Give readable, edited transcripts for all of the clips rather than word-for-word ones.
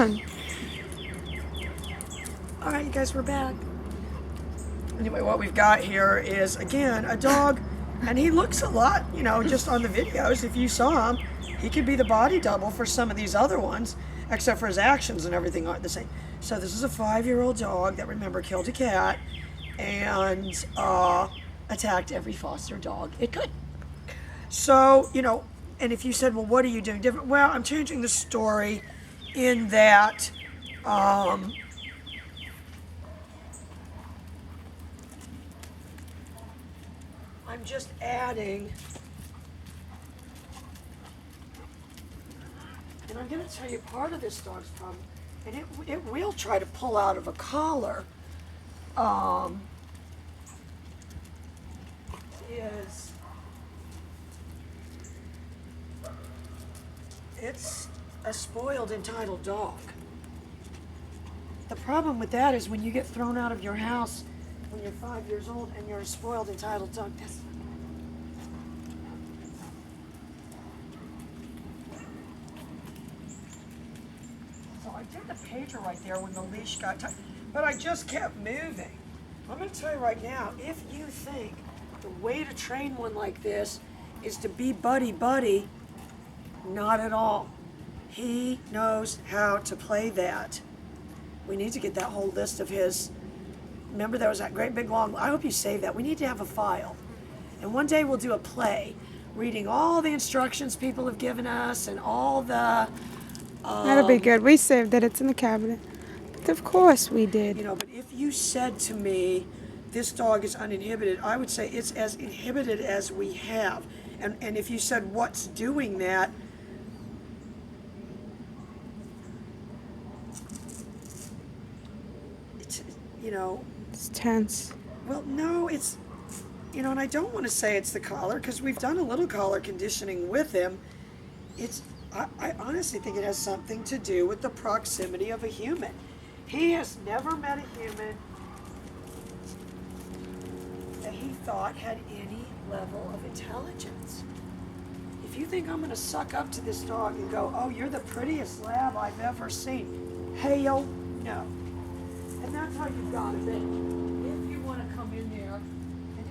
on. All right, you guys, we're back. Anyway, what we've got here is, again, a dog, and he looks a lot, you know, just on the videos. If you saw him, he could be the body double for some of these other ones, except for his actions and everything aren't the same. So this is a 5-year-old dog that, remember, killed a cat and attacked every foster dog it could. So, you know, and if you said, well, what are you doing different? Well, I'm changing the story in that I'm just adding, and I'm going to tell you part of this dog's problem, and it will try to pull out of a collar, is it's a spoiled, entitled dog. The problem with that is when you get thrown out of your house when you're 5 years old and you're a spoiled, entitled dog, so I did the pager right there when the leash got tight, but I just kept moving. I'm going to tell you right now, if you think the way to train one like this is to be buddy-buddy, not at all. He knows how to play that. We need to get that whole list of his. Remember, there was that great big long, I hope you save that. We need to have a file. And one day we'll do a play, reading all the instructions people have given us and all the... That'll be good. We saved it. It's in the cabinet. But of course we did. You know, but if you said to me, this dog is uninhibited, I would say it's as inhibited as we have. And if you said, what's doing that? It's, you know... It's tense. Well, no, it's, you know, and I don't want to say it's the collar, because we've done a little collar conditioning with him. It's, I honestly think it has something to do with the proximity of a human. He has never met a human that he thought had any level of intelligence. If you think I'm going to suck up to this dog and go, oh, you're the prettiest lab I've ever seen, hell no. And that's how you've got to be. If you want to come in there,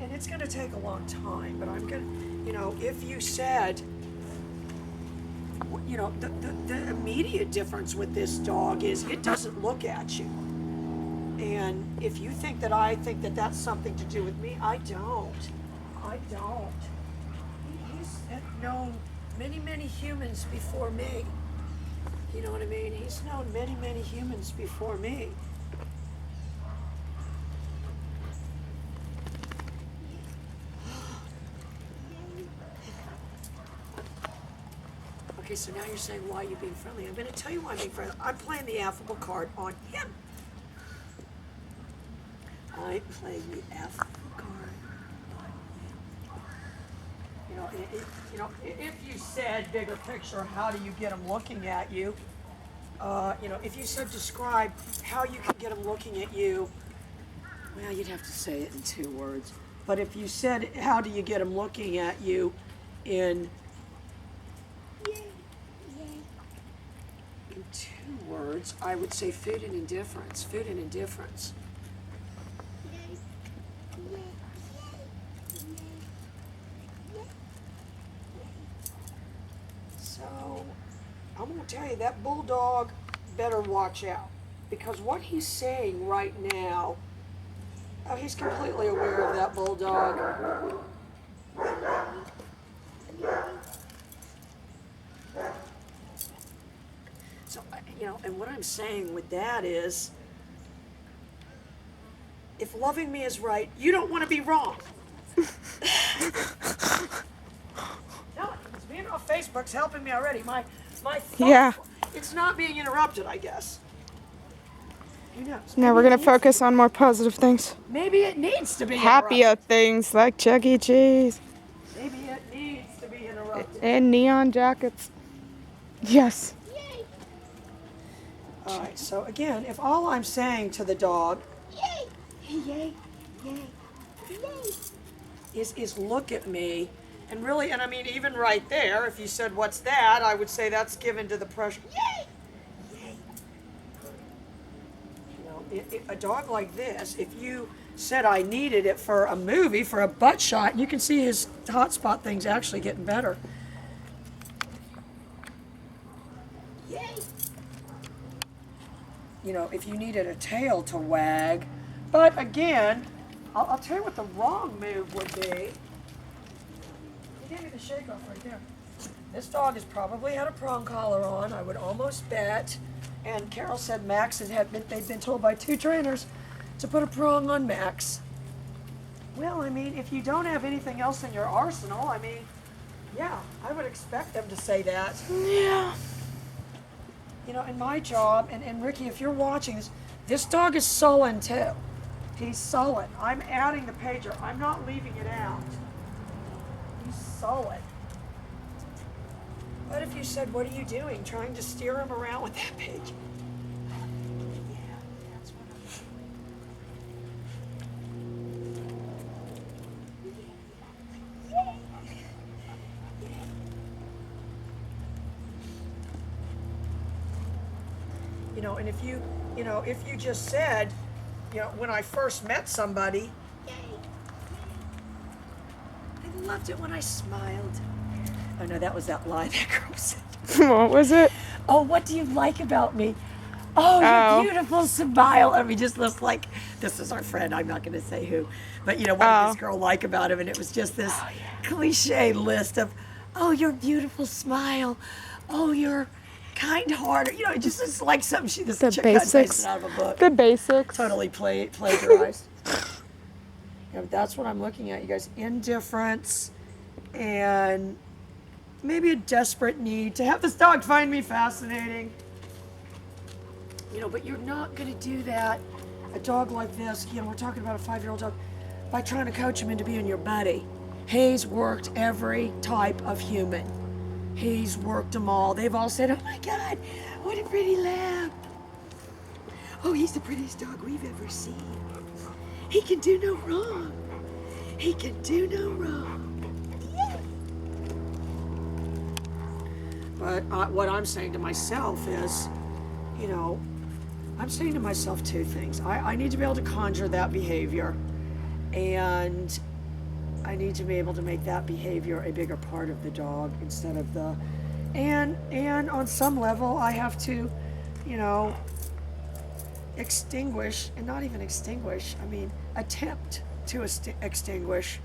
and it's going to take a long time, but I'm going to, you know, if you said, you know, the immediate difference with this dog is it doesn't look at you. And if you think that I think that that's something to do with me, I don't. I don't. He's known many, many humans before me. You know what I mean? He's known many, many humans before me. Okay, so now you're saying, why are you being friendly? I'm going to tell you why I'm being friendly. I'm playing the affable card on him. I'm playing the affable card on him. You know, if you said bigger picture, how do you get him looking at you? You know, if you said describe how you can get him looking at you, well, you'd have to say it in 2 words. But if you said, how do you get him looking at you in 2 words, I would say food and indifference. Food and indifference. So, I'm going to tell you, that bulldog better watch out. Because what he's saying right now, oh, he's completely aware of that bulldog. So, you know, and what I'm saying with that is, if loving me is right, you don't want to be wrong. No, it's being off Facebook's helping me already. My thought, Yeah. It's not being interrupted, I guess. Who knows? Now we're going to focus on more positive things. Maybe it needs to be Happier interrupted. things like Chuck E. Cheese. Maybe it needs to be interrupted. And neon jackets. Yes. All right, so again, if all I'm saying to the dog, is look at me, and really, and I mean, even right there, if you said, what's that, I would say that's given to the pressure. a dog like this, if you said I needed it for a movie, for a butt shot, you can see his hotspot thing's actually getting better. Yay! You know, if you needed a tail to wag. But again, I'll tell you what the wrong move would be. You gave me the shake off right there. This dog has probably had a prong collar on, I would almost bet. And Carol said Max they'd been told by 2 trainers to put a prong on Max. Well, I mean, if you don't have anything else in your arsenal, I mean, yeah, I would expect them to say that. Yeah. You know, in my job, and Ricky, if you're watching this dog is sullen too. He's sullen. I'm adding the pager. I'm not leaving it out. He's sullen. What if you said, what are you doing? Trying to steer him around with that pager? Yeah, that's what I'm doing. You know, and if you just said, you know, when I first met somebody, yay. I loved it when I smiled. Oh no, that was that line that girl said. What was it? Oh, what do you like about me? Oh, your beautiful smile. I mean, just looks like, this is our friend, I'm not going to say who, but you know, what did this girl like about him? And it was just this cliche list of, oh, your beautiful smile. Oh, your kind-hearted. You know, it just is like something this The chick got basics. pasted out of a book. The basics. Totally plagiarized. Yeah, but that's what I'm looking at, you guys. Indifference and maybe a desperate need to have this dog find me fascinating. You know, but you're not going to do that, a dog like this, you know, we're talking about a 5-year-old dog, by trying to coach him into being your buddy. He's worked every type of human. He's worked them all. They've all said, oh my God, what a pretty lamb. Oh, he's the prettiest dog we've ever seen. He can do no wrong. He can do no wrong. But what I'm saying to myself is, you know, I'm saying to myself 2 things. I need to be able to conjure that behavior, and I need to be able to make that behavior a bigger part of the dog instead of the, and on some level I have to, you know, extinguish, and not even extinguish, I mean, attempt to extinguish,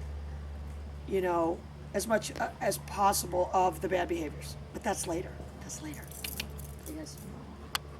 you know, as much as possible of the bad behaviors. But that's later. That's later. You guys.